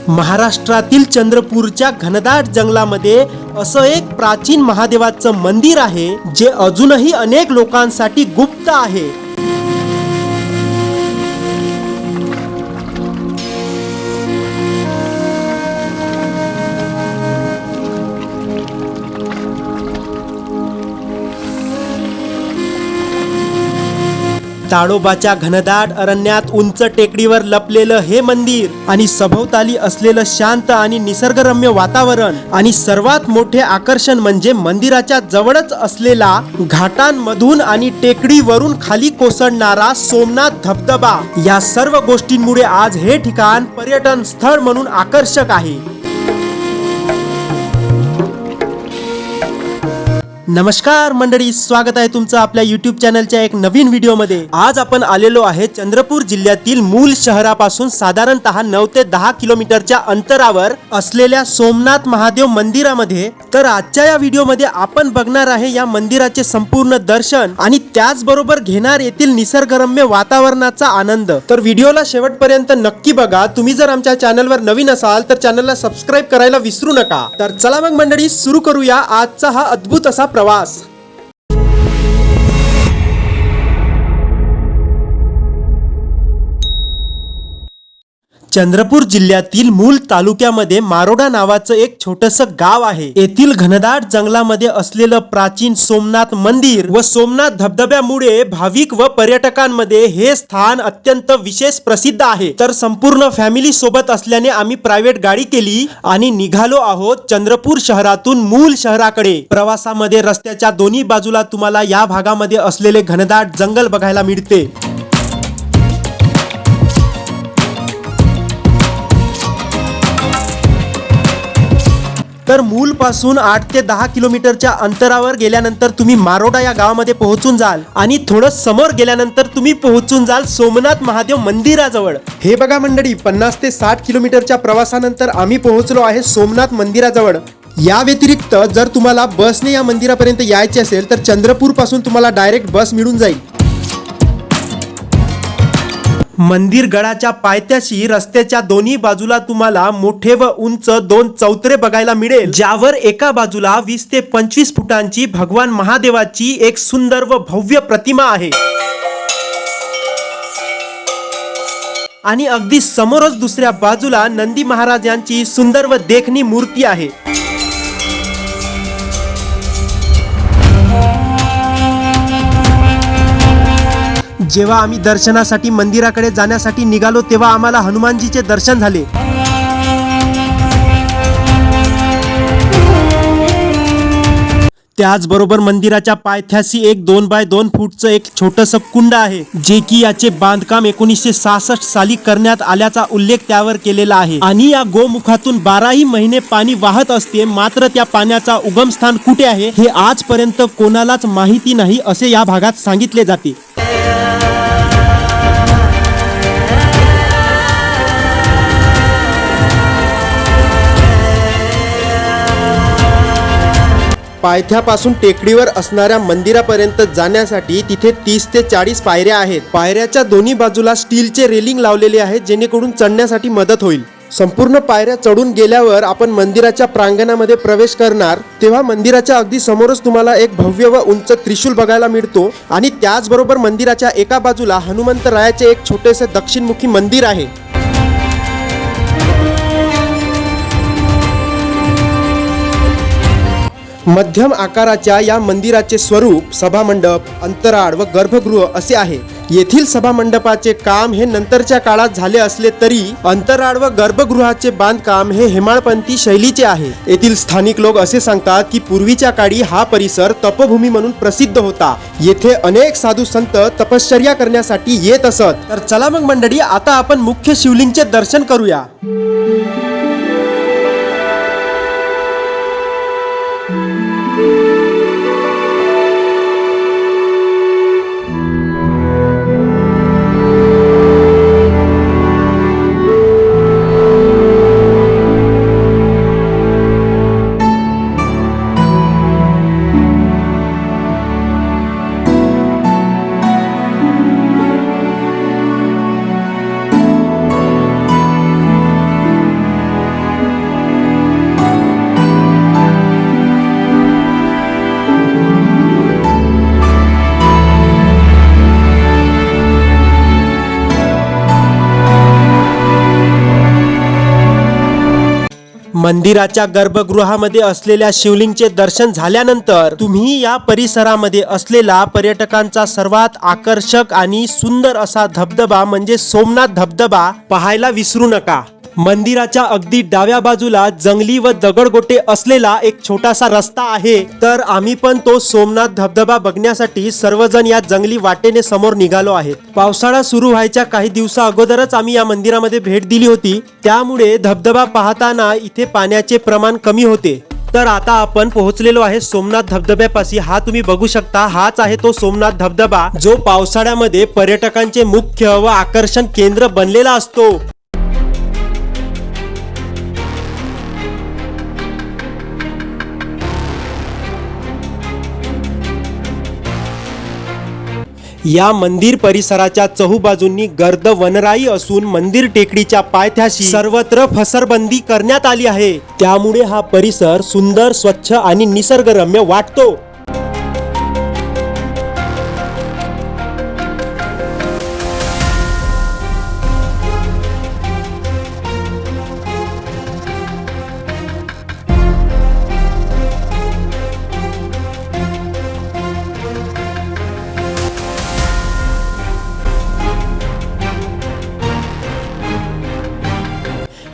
महाराष्ट्रातील चंद्रपूरच्या घनदाट जंगलामध्ये असं एक प्राचीन महादेवाचं मंदिर आहे जे अजूनही अनेक लोकांसाठी गुप्त आहे। ताडोबाच्या घनदाट अरण्यात उंच टेकडीवर लपलेलं हे मंदिर आणि सभोवताली असलेलं शांत आणि निसर्गरम्य वातावरण आणि सर्वात मोठे आकर्षण म्हणजे मंदिराच्या जवळच असलेला घाटांमधून आणि टेकडीवरून खाली कोसळणारा सोमनाथ धबधबा। या सर्व गोष्टींमुळे आज हे ठिकाण पर्यटन स्थळ म्हणून आकर्षक आहे। नमस्कार मंडळी, स्वागत आहे तुमचं आपल्या YouTube चॅनलच्या एक नवीन व्हिडिओमध्ये। आज आपण आलेलो आहे चंद्रपूर जिल्ह्यातील मूल शहरापासून साधारणतः 9 ते 10 किलोमीटरच्या अंतरावर असलेल्या सोमनाथ महादेव मंदिरामध्ये। तर आजच्या या व्हिडिओमध्ये आपण बघणार आहे या मंदिराचे संपूर्ण दर्शन आणि त्याचबरोबर घेणार येथील निसर्गरम्य वातावरणाचा आनंद। तर व्हिडिओला शेवटपर्यंत नक्की बघा। तुम्ही जर आमच्या चॅनलवर नवीन असाल तर चॅनलला सबस्क्राइब करायला विसरू नका। तर चला मग मंडळी, सुरू करूया आजचा हा अद्भुत असा प्रवास। चंद्रपूर जिल्ह्यातील मूल तालुक्यामध्ये मारोडा नावाचं एक छोटंसं गाव आहे। येथील घनदाट जंगलामध्ये असलेलं प्राचीन सोमनाथ मंदिर व सोमनाथ धबधब्यामुळे भाविक व पर्यटकांमध्ये हे स्थान अत्यंत विशेष प्रसिद्ध आहे। तर संपूर्ण फॅमिली सोबत असल्याने आम्ही प्रायव्हेट गाडी केली आणि निघालो आहोत चंद्रपूर शहरातून मूल शहराकडे। प्रवासामध्ये रस्त्याच्या दोन्ही बाजूला तुम्हाला या भागामध्ये असलेले घनदाट जंगल बघायला मिळते। तर मूल पासून 8 ते 10 किलोमीटरच्या अंतरावर गेल्यानंतर तुम्ही मारोडा या गावामध्ये पोहोचून जाल आणि थोडं समोर गेल्यानंतर तुम्ही पोहोचून जाल सोमनाथ महादेव मंदिराजवळ। हे बघा मंडळी, 50 ते 60 किलोमीटरच्या प्रवासानंतर आम्ही पोहोचलो आहे सोमनाथ मंदिराजवळ। या व्यतिरिक्त जर तुम्हाला बसने या मंदिरापर्यंत यायचे असेल तर चंद्रपूर पासून तुम्हाला डायरेक्ट बस मिळून जाईल। मंदिर गडाच्या पायथ्याशी रस्त्याच्या दोन्ही बाजूला तुम्हाला मोठे व उंच 2 चौतरे बघायला मिळेल, ज्यावर एका बाजूला 20 ते 25 फुटांची भगवान महादेवाची एक सुंदर व भव्य प्रतिमा आहे आणि अगदी समोरच दुसऱ्या बाजूला नंदी महाराज यांची सुंदर व देखणी मूर्ती आहे। जेव्हा आम्ही दर्शनासाठी मंदिराकडे जाण्यासाठी निघालो तेव्हा आम्हाला हनुमानजीचे दर्शन झाले। त्याचबरोबर मंदिराच्या पायथ्याशी एक 2 बाय 2 फूटचं एक छोटंसं कुंड आहे, जे की याचे बांधकाम 1966 साली करण्यात आल्याचा उल्लेख त्यावर केलेला आहे आणि या गोमुखातून 12ही महिने पाणी वाहत असते। मात्र त्या पाण्याचा उगमस्थान कुठे आहे हे आजपर्यंत कोणालाच माहिती नाही असे या भागात सांगितले जाते। पायथ्यापासून टेकडीवर असणाऱ्या मंदिरापर्यंत जाण्यासाठी तिथे 30 ते 40 पायऱ्या आहेत। पायऱ्याच्या दोन्ही बाजूला स्टीलचे रेलिंग लावलेले आहेत, जेणेकरून चढण्यासाठी मदत होईल। संपूर्ण पायऱ्या चढून गेल्यावर आपण मंदिराच्या प्रांगणामध्ये प्रवेश करणार तेव्हा मंदिराच्या अगदी समोरच तुम्हाला एक भव्य व उंच त्रिशूल बघायला मिळतो आणि त्याचबरोबर मंदिराच्या एका बाजूला हनुमंतरायाचे एक छोटेसे दक्षिणमुखी मंदिर आहे। मध्यम आकाराच्या या मंदिराचे स्वरूप सभामंडप, अंतराळ व गर्भगृह असे आहे। येथील सभामंडपाचे काम हे नंतरच्या काळात झाले असले तरी अंतराळ व गर्भगृहाचे बांधकाम हे हेमाळपंथी शैलीचे आहे। येथील स्थानिक लोक असे सांगतात की पूर्वीच्या काळी हा परिसर तपभूमी म्हणून प्रसिद्ध होता। येथे अनेक साधू संत तपश्चर्या करण्यासाठी येत असत। तर चला मग मंडळी, आता आपण मुख्य शिवलिंगचे दर्शन करूया। मंदिराच्या गर्भगृहामध्ये असलेल्या शिवलिंगचे दर्शन झाल्यानंतर तुम्ही या परिसरामध्ये असलेला पर्यटकांचा सर्वात आकर्षक आणि सुंदर असा धबधबा म्हणजे सोमनाथ धबधबा पाहायला विसरू नका। मंदिराच्या अगदी डाव्या बाजूला जंगली व दगडगोटे असलेला एक छोटासा रस्ता आहे, तर आम्ही पण तो सोमनाथ धबधबा बघण्यासाठी सर्वजण या जंगली वाटेने समोर निघालो आहेत। पावसाळा सुरू व्हायच्या काही दिवसा अगोदरच आम्ही या मंदिरामध्ये भेट दिली होती, त्यामुळे धबधबा पाहताना इथे पाण्याचे प्रमाण कमी होते। तर आता आपण पोहोचलेलो आहे सोमनाथ धबधब्यापाशी। हा तुम्ही बघू शकता, हाच आहे तो सोमनाथ धबधबा जो पावसाळ्यामध्ये पर्यटकांचे मुख्य व आकर्षण केंद्र बनलेला असतो। या मंदिर परिसराच्या चहूबाजूंनी गर्द वनराई असून मंदिर टेकडीच्या पायथ्याशी सर्वत्र फसरबंदी करण्यात आली आहे, त्यामुळे हा परिसर सुंदर, स्वच्छ आणि निसर्गरम्य वाटतो।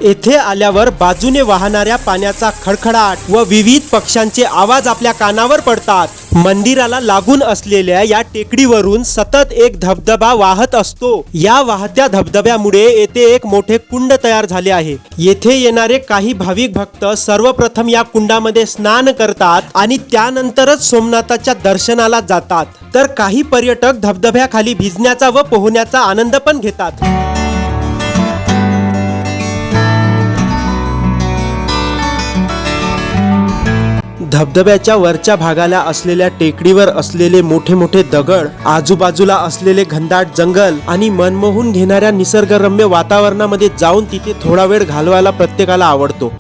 येथे आल्यावर बाजूने वाहणाऱ्या पाण्याचा खडखडाट व विविध पक्ष्यांचे आवाज आपल्या कानावर पडतात। मंदिराला लागून असलेल्या या टेकडीवरून सतत एक धबधबा वाहत असतो। या वाहत्या धबधब्यामुळे येथे एक मोठे कुंड तयार झाले आहे। येथे येणारे काही भाविक भक्त सर्वप्रथम या कुंडामध्ये स्नान करतात आणि त्यानंतरच सोमनाथाच्या दर्शनाला जातात, तर काही पर्यटक धबधब्याखाली भिजण्याचा व पोहण्याचा आनंद पण घेतात। धबधब्याच्या वरच्या भागाला असलेल्या टेकडीवर असलेले मोठे मोठे दगड, आजूबाजूला असलेले घनदाट जंगल आणि मनमोहून घेणाऱ्या निसर्गरम्य वातावरणामध्ये जाऊन तिथे थोडा वेळ घालवायला प्रत्येकाला आवडतो।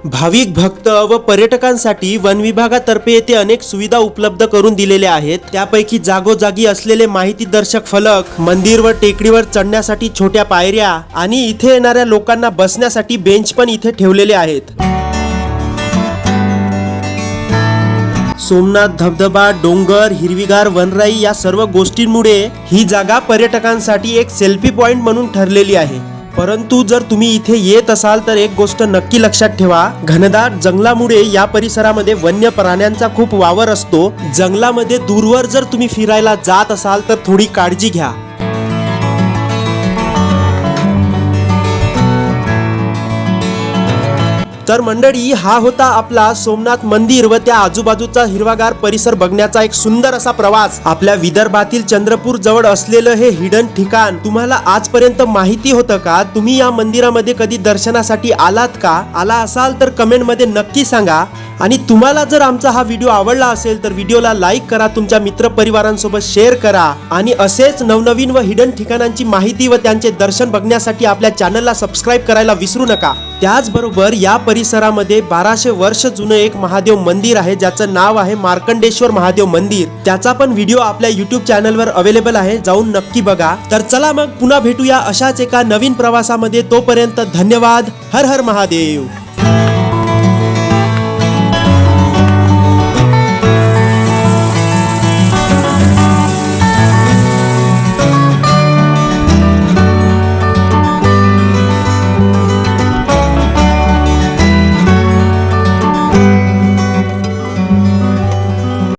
भाविक भक्त व पर्यटकांसाठी वन विभागातर्फे येथे अनेक सुविधा उपलब्ध करून दिलेल्या आहेत। त्यापैकी जागोजागी असलेले माहिती दर्शक फलक, मंदिर व टेकडीवर चढण्यासाठी छोट्या पायऱ्या आणि इथे येणाऱ्या लोकांना बसण्यासाठी बेंच पण इथे ठेवलेले आहेत। सोमनाथ धबधबा, डोंगर, हिरवीगार वनराई या सर्व गोष्टींमुळे ही जागा पर्यटकांसाठी एक सेल्फी पॉइंट म्हणून ठरलेली आहे। परंतु जर तुम्ही इथे येत असाल तर एक गोष्ट नक्की लक्षात ठेवा, घनदाट जंगलामुळे या परिसरामध्ये वन्य प्राण्यांचा खूप वावर असतो। जंगलामध्ये दूरवर जर तुम्ही फिरायला जात असाल तर थोडी काळजी घ्या। तर मंडळी, हा होता आपला सोमनाथ मंदिर व त्या आजूबाजूचा हिरवागार परिसर बघण्याचा एक सुंदर असा प्रवास। आपल्या विदर्भातील चंद्रपूर जवळ असलेलं हे हिडन ठिकाण तुम्हाला आजपर्यंत माहिती होतं का? तुम्ही या मंदिरामध्ये कधी दर्शनासाठी आलात का? आला असाल तर कमेंट मध्ये नक्की सांगा। आणि तुम्हाला जर आमचा हा व्हिडिओ आवडला असेल तर व्हिडिओला लाईक करा, तुमच्या मित्र परिवारांसोबत शेअर करा आणि असेच नवनवीन व हिडन ठिकाणांची माहिती व त्यांचे दर्शन बघण्यासाठी आपल्या चॅनलला सबस्क्राईब करायला विसरू नका। त्याचबरोबर या परिसरामध्ये 1200 वर्ष जुनं एक महादेव मंदिर आहे, ज्याचं नाव आहे मार्कंडेश्वर महादेव मंदिर। त्याचा पण व्हिडिओ आपल्या YouTube चॅनलवर अवेलेबल आहे, जाऊन नक्की बघा। तर चला मग पुन्हा भेटूया अशाच एका नवीन प्रवासामध्ये। तोपर्यंत धन्यवाद। हर हर महादेव।